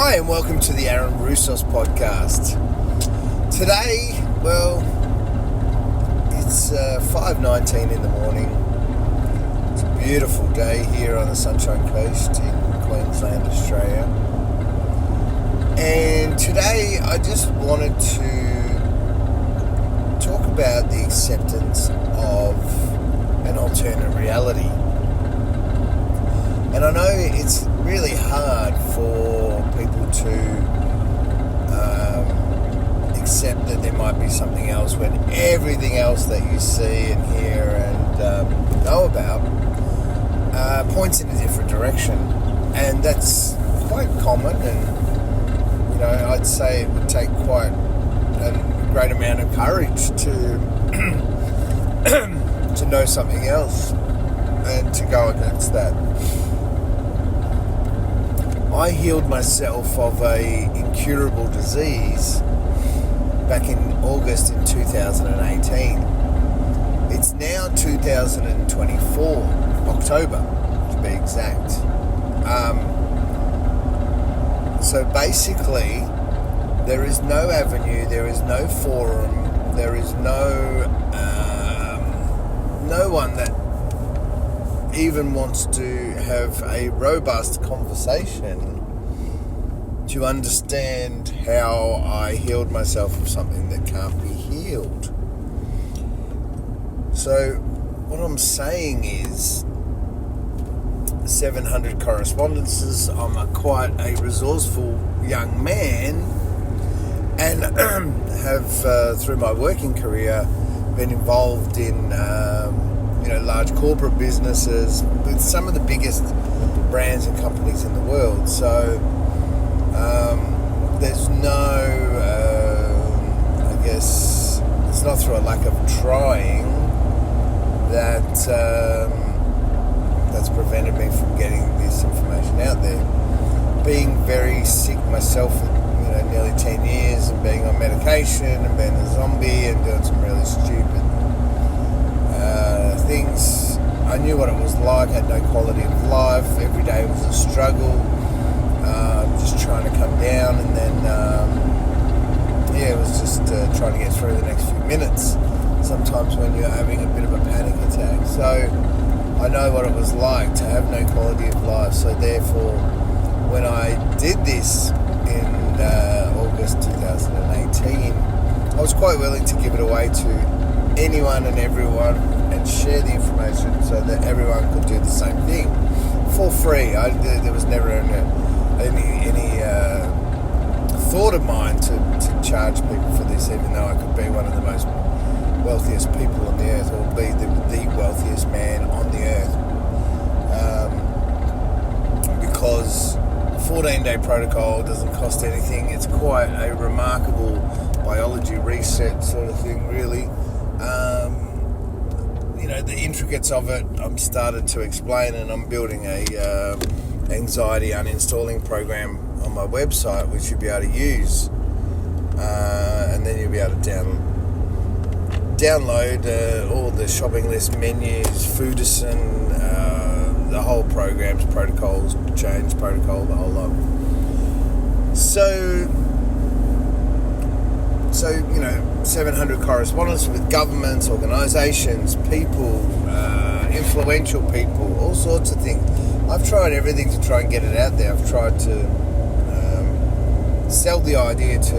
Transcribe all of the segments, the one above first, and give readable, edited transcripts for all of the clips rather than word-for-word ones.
Hi, and welcome to the Aaron Roussos podcast. Today, it's 5:19 in the morning. It's a beautiful day here on the Sunshine Coast in Queensland, Australia. And today I just wanted to talk about the acceptance of an alternate reality. And I know it's really hard for people to accept that there might be something else when everything else that you see and hear and know about points in a different direction. And that's quite common, and I'd say it would take quite a great amount of courage to to know something else and to go against that. I healed myself of a incurable disease back in August in 2018. It's now 2024, October to be exact. So basically, there is no avenue, there is no forum, there is no one that even wants to have a robust conversation to understand how I healed myself of something that can't be healed. So what I'm saying is 700 correspondences. I'm quite a resourceful young man, and have through my working career been involved in large corporate businesses with some of the biggest brands and companies in the world. So there's no, I guess, it's not through a lack of trying that's prevented me from getting this information out there. Being very sick myself for nearly 10 years, and being on medication and being a zombie and doing some really stupid things. I knew what it was like. I had no quality of life. Every day was a struggle, just trying to come down, and then it was just trying to get through the next few minutes sometimes when you're having a bit of a panic attack. So I know what it was like to have no quality of life. So therefore, when I did this in August 2018, I was quite willing to give it away to anyone and everyone and share the information so that everyone could do the same thing for free. There was never any thought of mine to charge people for this, even though I could be one of the most wealthiest people on the earth, or be the wealthiest man on the earth, because 14-day protocol doesn't cost anything. It's quite a remarkable biology reset sort of thing, really. The intricates of it I'm started to explain, and I'm building a anxiety uninstalling program on my website, which you'll be able to use, and then you'll be able to download all the shopping list, menus, Foodison, the whole programs, protocols, change protocol, the whole lot. So 700 correspondence with governments, organisations, people, influential people, all sorts of things. I've tried everything to try and get it out there. I've tried to sell the idea to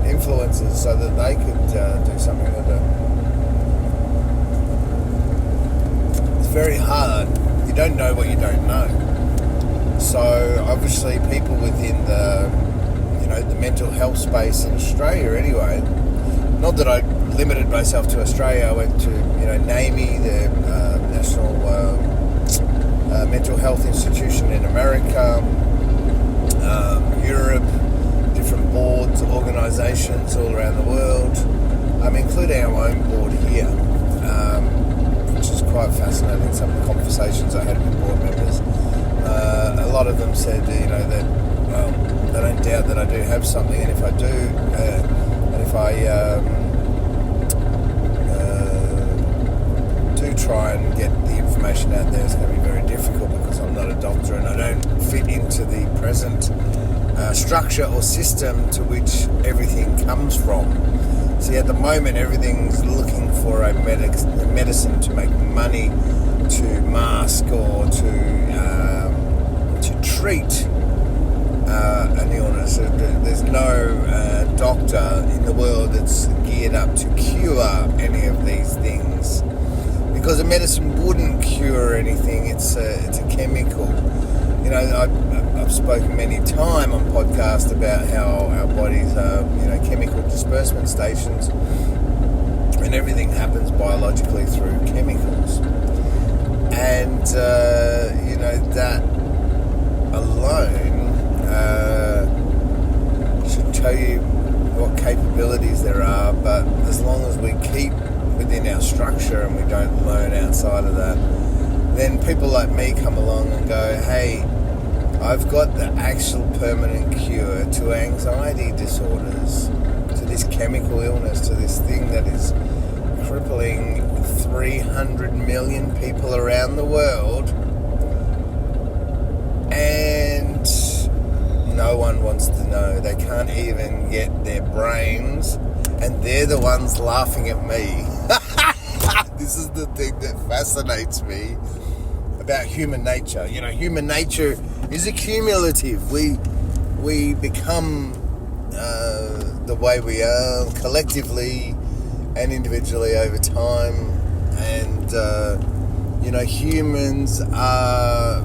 influencers so that they could do something with it. It's very hard. You don't know what you don't know. So obviously people within the mental health space in Australia anyway, not that I limited myself to Australia. I went to NAMI, the National Mental Health Institution in America, Europe, different boards, organisations all around the world, including our own board here, which is quite fascinating. Some of the conversations I had with board members, a lot of them said they don't doubt that I do have something, and if I do, and if I do try and get the information out there, it's going to be very difficult because I'm not a doctor and I don't fit into the present structure or system to which everything comes from. See, at the moment, everything's looking for a medicine to make money, to mask or to treat an illness. There's no doctor in the world that's geared up to cure any of these things, because a medicine wouldn't cure anything. It's a chemical. You know, I've spoken many times on podcasts about how our bodies are, chemical disbursement stations, and everything happens biologically through chemicals. And, that alone should tell you what capabilities there are, but as long as we keep within our structure and we don't learn outside of that, then people like me come along and go, hey, I've got the actual permanent cure to anxiety disorders, to this chemical illness, to this thing that is crippling 300 million people around the world, and no one wants to know. They can't even get their brains, and they're the ones laughing at me. This is the thing that fascinates me about human nature. Human nature is accumulative. We become the way we are collectively and individually over time, and humans are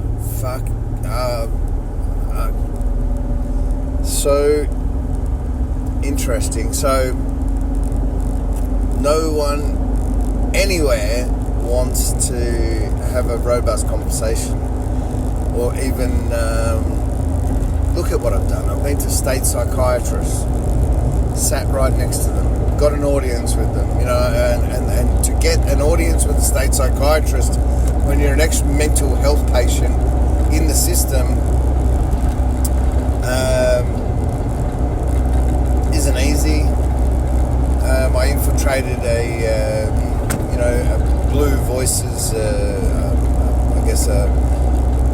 so interesting. So no one anywhere wants to have a robust conversation, or even look at what I've done. I've been to state psychiatrists, sat right next to them, got an audience with them, and to get an audience with a state psychiatrist when you're an ex-mental health patient in the system isn't easy. I infiltrated a Blue Voices,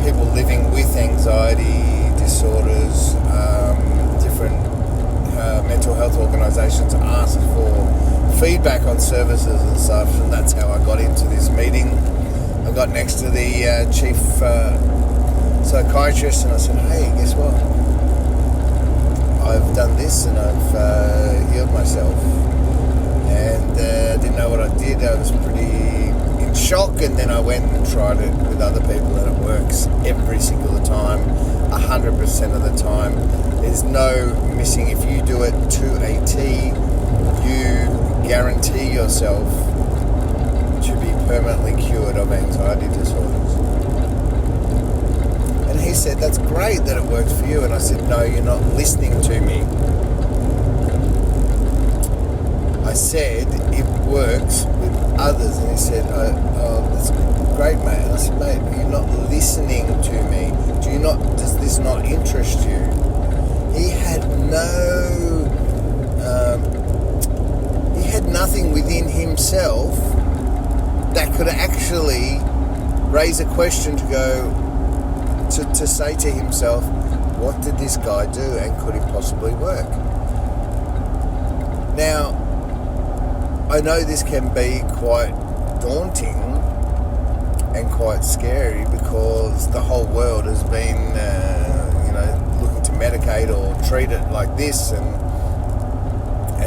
people living with anxiety disorders, different mental health organisations asked for feedback on services and stuff, and that's how I got into this meeting. I got next to the chief psychiatrist, and I said, hey, guess what? I've done this and I've healed myself. And I didn't know what I did. I was pretty in shock, and then I went and tried it with other people, and it works every single time, 100% of the time. There's no missing. If you do it to a T, you guarantee yourself to be permanently cured of anxiety disorders. And he said, that's great that it worked for you. And I said, no, you're not listening to me. I said, it works with others. And he said, oh, that's great, mate. And I said, mate, you're not listening to me. Does this not interest you? He had nothing within himself that could actually raise a question to go, to say to himself, what did this guy do, and could it possibly work? Now, I know this can be quite daunting and quite scary, because the whole world has been, looking to medicate or treat it like this, and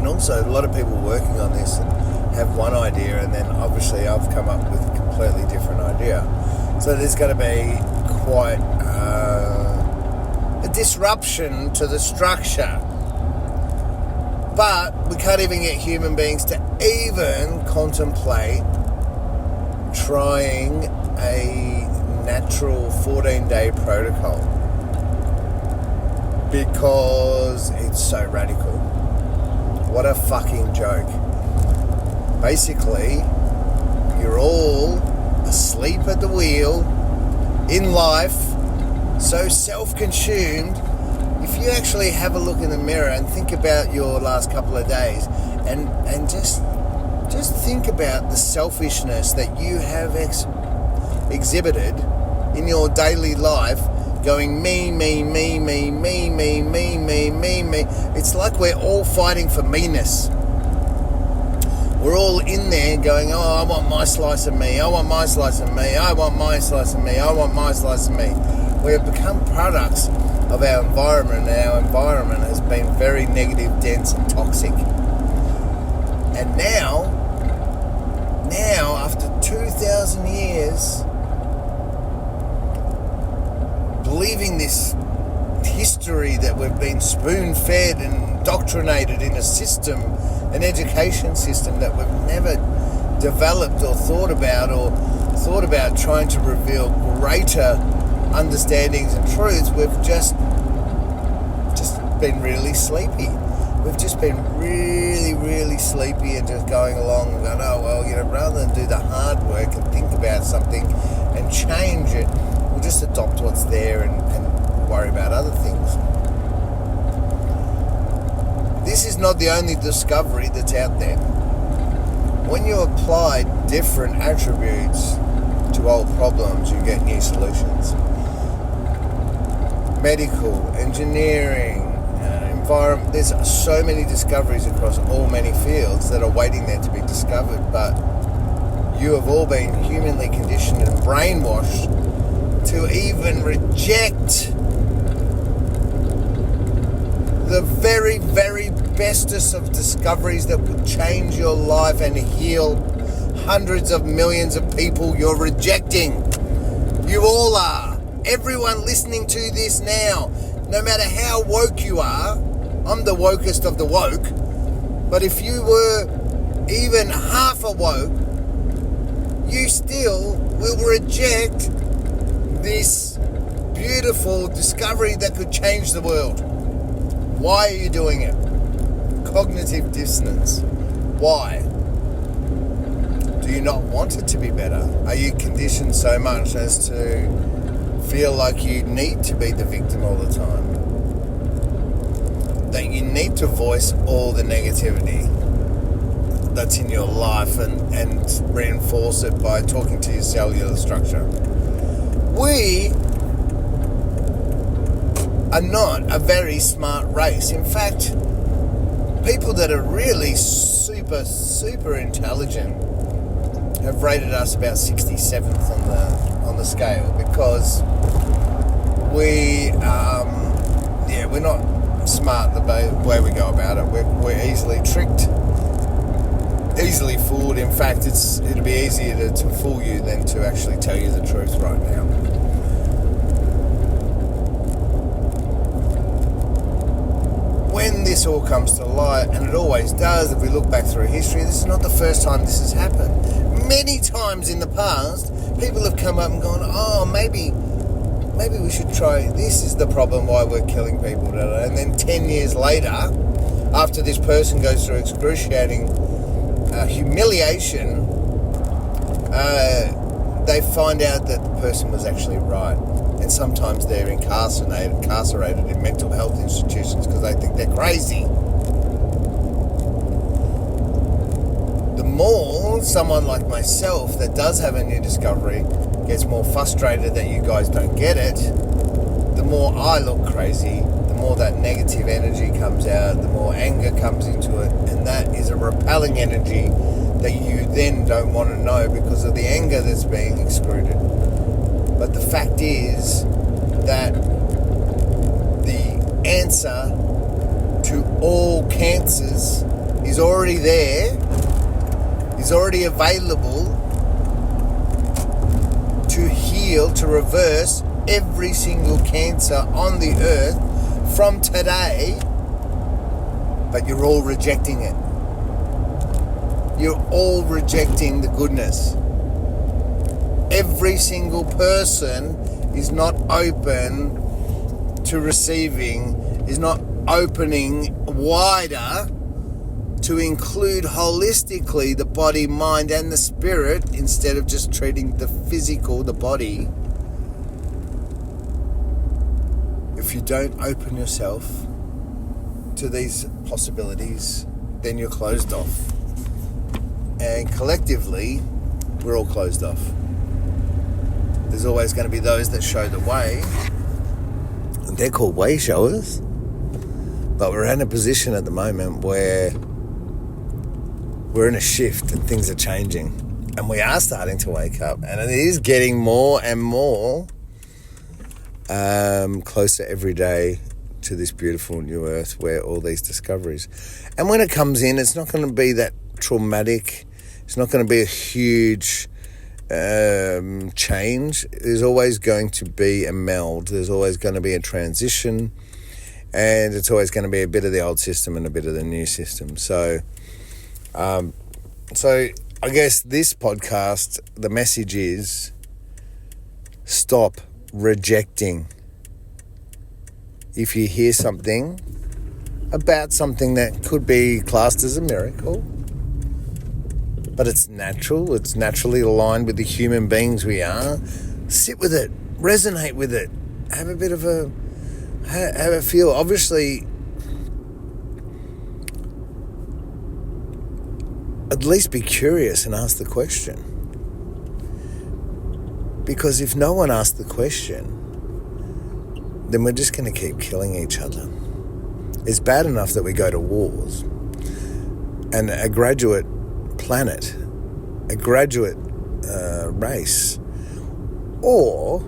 also a lot of people working on this and have one idea, and then obviously I've come up with a completely different idea. So there's going to be quite a disruption to the structure. But we can't even get human beings to even contemplate trying a natural 14-day protocol, because it's so radical. What a fucking joke. Basically, you're all asleep at the wheel in life, so self-consumed. If you actually have a look in the mirror and think about your last couple of days, and just think about the selfishness that you have exhibited in your daily life going me. It's like we're all fighting for meanness. We're all in there going, oh, I want my slice of me, I want my slice of me, I want my slice of me, I want my slice of me. We have become products of our environment, and our environment has been very negative, dense and toxic. And now after 2,000 years, believing this history that we've been spoon-fed and indoctrinated in a system, an education system that we've never developed or thought about trying to reveal greater understandings and truths, we've just been really sleepy. We've just been really, really sleepy and just going along and going, oh, well, rather than do the hard work and think about something and change it, we'll just adopt what's there and worry about other things. This is not the only discovery that's out there. When you apply different attributes to old problems, you get new solutions. Medical, engineering, environment, there's so many discoveries across all many fields that are waiting there to be discovered, but you have all been humanly conditioned and brainwashed to even reject the very, very bestest of discoveries that would change your life and heal hundreds of millions of people. You're rejecting. You all are. Everyone listening to this now, no matter how woke you are, I'm the wokest of the woke, but if you were even half awoke, you still will reject this beautiful discovery that could change the world. Why are you doing it? Cognitive dissonance. Why? Do you not want it to be better? Are you conditioned so much as to feel like you need to be the victim all the time? That you need to voice all the negativity that's in your life and reinforce it by talking to your cellular structure. We are not a very smart race. In fact, people that are really super, super intelligent have rated us about 67th on the scale, because we're not smart the way we go about it. We're easily tricked, easily fooled. In fact, it'll be easier to fool you than to actually tell you the truth right now. When this all comes to light, and it always does, if we look back through history, this is not the first time this has happened. Many times in the past, people have come up and gone, oh, maybe we should try, this is the problem why we're killing people today. And then 10 years later, after this person goes through excruciating humiliation, they find out that the person was actually right. And sometimes they're incarcerated in mental health institutions because they think they're crazy. The more someone like myself that does have a new discovery gets more frustrated that you guys don't get it, the more I look crazy, the more that negative energy comes out, the more anger comes into it, and that is a repelling energy that you then don't want to know because of the anger that's being excreted. But the fact is that the answer to all cancers is already there, is already available to heal, to reverse every single cancer on the earth from today, but you're all rejecting it. You're all rejecting the goodness. Every single person is not open to receiving, is not opening wider to include holistically the body, mind, and the spirit, instead of just treating the physical, the body. If you don't open yourself to these possibilities, then you're closed off. And collectively, we're all closed off. There's always going to be those that show the way, they're called way showers. But we're in a position at the moment where we're in a shift and things are changing. And we are starting to wake up. And it is getting more and more closer every day to this beautiful new earth where all these discoveries. And when it comes in, it's not going to be that traumatic. It's not going to be a huge change. There's always going to be a meld. There's always going to be a transition. And it's always going to be a bit of the old system and a bit of the new system. So I guess this podcast, the message is stop rejecting. If you hear something about something that could be classed as a miracle, but it's natural, it's naturally aligned with the human beings we are, sit with it, resonate with it, have a bit of have a feel. Obviously, at least be curious and ask the question. Because if no one asks the question, then we're just going to keep killing each other. It's bad enough that we go to wars. And a graduate planet, a graduate race, or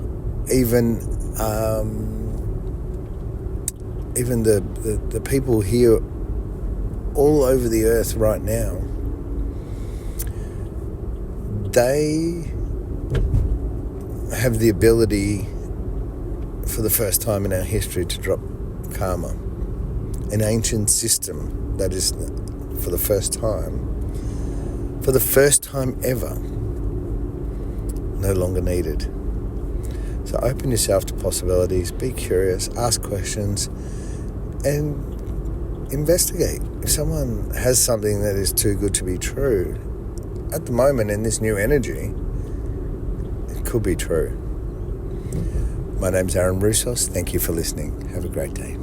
even the people here all over the earth right now, they have the ability for the first time in our history to drop karma. An ancient system that is for the first time ever, no longer needed. So open yourself to possibilities, be curious, ask questions, and investigate. If someone has something that is too good to be true, at the moment in this new energy, it could be true. My name's Aaron Roussos. Thank you for listening. Have a great day.